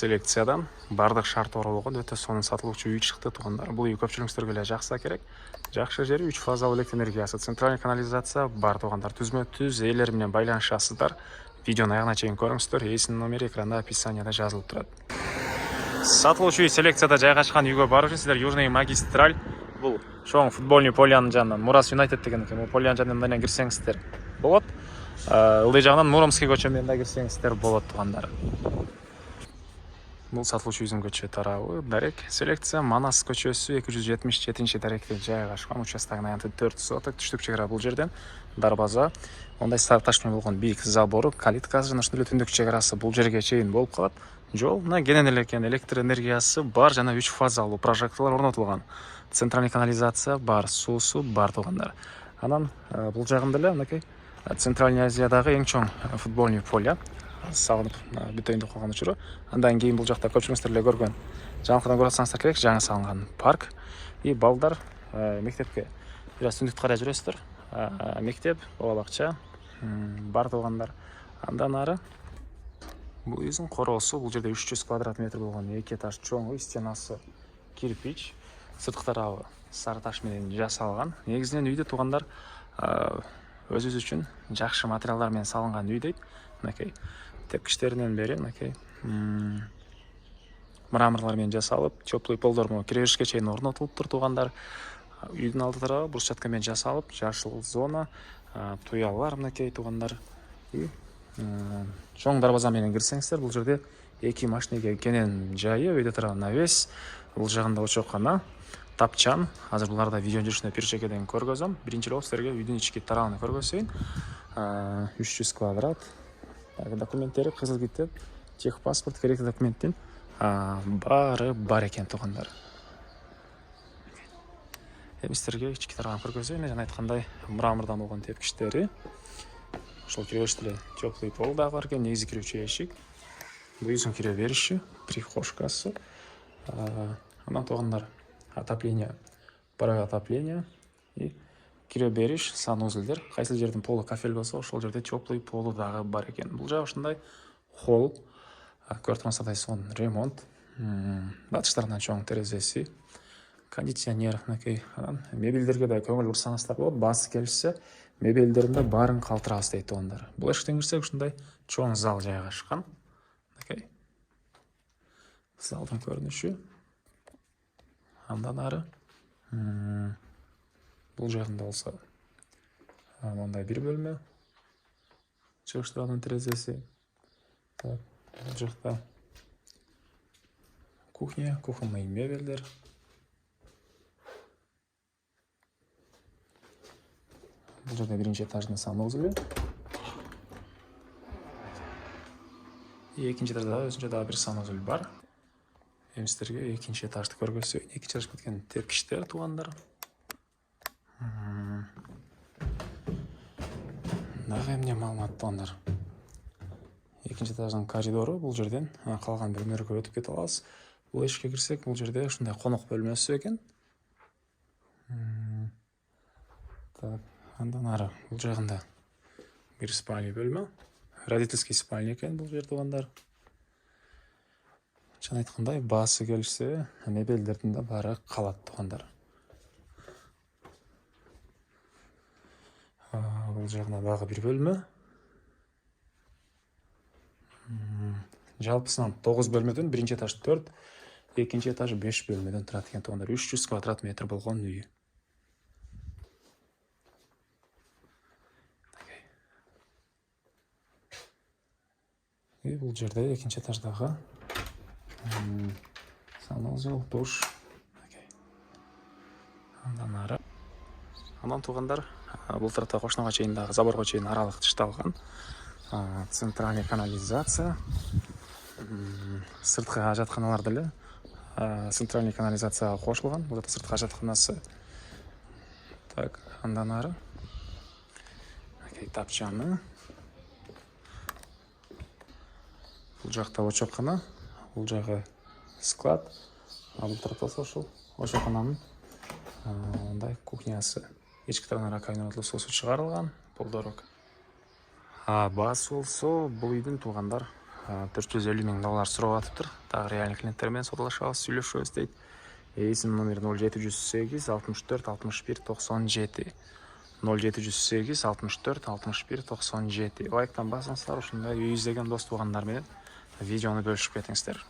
селекциядан бардық шарт болған өте сонун сатылуучу үй чыкты туугандар. Бул үй көпчүлүгүңүзгө эле жакса керек. Жакшы жери 3 фазалуу электр энергиясы, центральный канализация бар туугандар. Түзмө-түз ээлер менен байланышасыздар. Видеону аягына чейин көрүңүздөр. Ээсинин номери экранда описанияда жазылып турат. Сатылуучу үй селекцияда жайгашкан үйгө баруу үчүн сиздер Южный магистраль, бул чоң футбольный полянын жанынан Мурас Юнайтед деген экен. Бул полянын жанынан кирсеңиздер болот. Ылдый жагынан Муромский көчө менен да кирсеңиздер болот туугандар. Бул сатылуучу үйдүн көчө тарабы дарек. Селекция Манас көчөсү 277-даректе жайгашкан. Участогунун аянты 4 соток. Түштүк чек ара бул жерден дарбаза, ондай сары таш менен болгон бийик забору, калиткасы жана ошондой эле түндүк чек арасы бул жерге чейин болуп калат. Жол мына кенен эле экен, электр энергиясы бар жана 3 фазалуу прожекторлор орнотулган. Центральный канализация бар, суусу бар туугандар. Анан бул жагында эле мынакей Центральный Азиядагы эң чоң футбольный поле. Сагынып бүтөйүн деп калган учуру. Андан кийин бул жакта көпчүлүгүңүздөр эле көргөн. Жаңылыктан көрүп атсаңыздар керек, жаңы салынган парк. И балдар мектепке бир аз түндүктү карай жүрөсүздөр. Мектеп, бала бакча бар туугандар. Андан ары бул үйдүн короосу, бул жерде 300 квадрат метр болгон 2 этаж чоң үй, стенасы кирпич, сырткы тарабы сары таш менен жасалган. Негизинен үйдө туугандар өзүбүз үчүн жакшы материалдар менен салынган үй дейт. Мынакей тепкичтеринен бери мынакей мраморлор менен жасалып, теплый полдор менен киреберишке чейин орнотулуптур туугандар. Үйдүн алды тарабы брусчатка менен жасалып, жашыл зона, туялар мынакей туугандар. Чоң дарбаза менен кирсеңиздер, бул жерде 2 машинеге кенен жайы, өйдө тарабы навес, бул жагында очоккана, тапчан. Азыр буларда видео жүрүшүндө пирчекеден көргөзөм. Биринчи болуп силерге үйдүн ички тарабын көргөзөйүн. 300 квадрат. Документтери кызыл китеп, техпаспорт, керектүү документтин баары бар экен туугандар. Эми силерге ички тарабын көргөзөйүн. Жана айткандай, мрамордон болгон тепкичтери. Ошол киребериште эле теплый пол дагы бар экен, негизи кирүүчү эшик. Бул үйдүн кире бериши, прихожкасы. Андан туугандар отопление, паровое отопление и кире бериш, санузелдер. Кайсы жердин полу кафель болсо, ошол жерде теплый полу дагы бар экен. Бул жак ушундай холл, көрүп тургансыздардай сонун ремонт. Батыштарынан чоң терезеси, кондиционер, мынакей. Анан мебелдерге да көңүл бурсаңыздар болот. Баасы келишсе, мебелдеринде баарын калтырабыз дейт туугандар. Бул эшиктен кирсек ушундай чоң зал жайгашкан. Мынакей. Залдын көрүнүшү. Андан ары бул жагында болсо мындай бир бөлмө. Чыгыш турган терезеси. Бул жакта кухня, кухонный мебелдер. Бул жерде биринчи этаждын санузелы. Экинчи этажда өзүнчө дагы бир санузел бар. Эми сиздерге экинчи этажды көргөзөйүн. Экинчи этажга кеткен тепкичтер туугандар. Дагы эмне маалымат туугандар. Экинчи этаждын коридору, бул жерден калган бөлмөлөргө өтүп кете алабыз. Бул эшикке кирсек, бул жерде ушундай конок бөлмөсү экен. Так, андан ары бул жагында бир спальный бөлмө. Родительский спальня экен бул жер туугандар. Жана айткандай, баасы келишсе, мебелдердин да баары калат туугандар. Бул жагына дагы бир бөлмө. Жалпысынан 9 бөлмөдөн биринчи этаж 4, экинчи этаж 5 бөлмөдөн турат экен туугандар. 300 квадрат метр болгон үй. И бул жерде экинчи этаждагы санузел, душ. Андан ары. Андан туугандар, бул тарапта кошунага чейин дагы заборго чейин аралык тышталган. Центральный канализация. Сырткы ажатканалар деле центральный канализацияга кошулган. Бул жакта сырткы ажатканасы. Так, андан ары. Тапчаны. Бул жакта очоккана. Бул жагы склад. Бул тарапта ошол очоккананын мындай кухнясы. Ички тарабынан раковина орнотулуп, суусу чыгарылган. Полдорок. Баасы болсо, бул үйдүн туугандар $450 000 сурап атыптыр. Тағы реальный клиенттер менен саудалашабыз, сүйлөшөбүз дейт. Есім номер 0708 64 61 97. 0708 64 61 97. Лайктан басыңыздар, ушундай үй издеген дос тугандар менен видеону бөлүшүп кетиңиздер.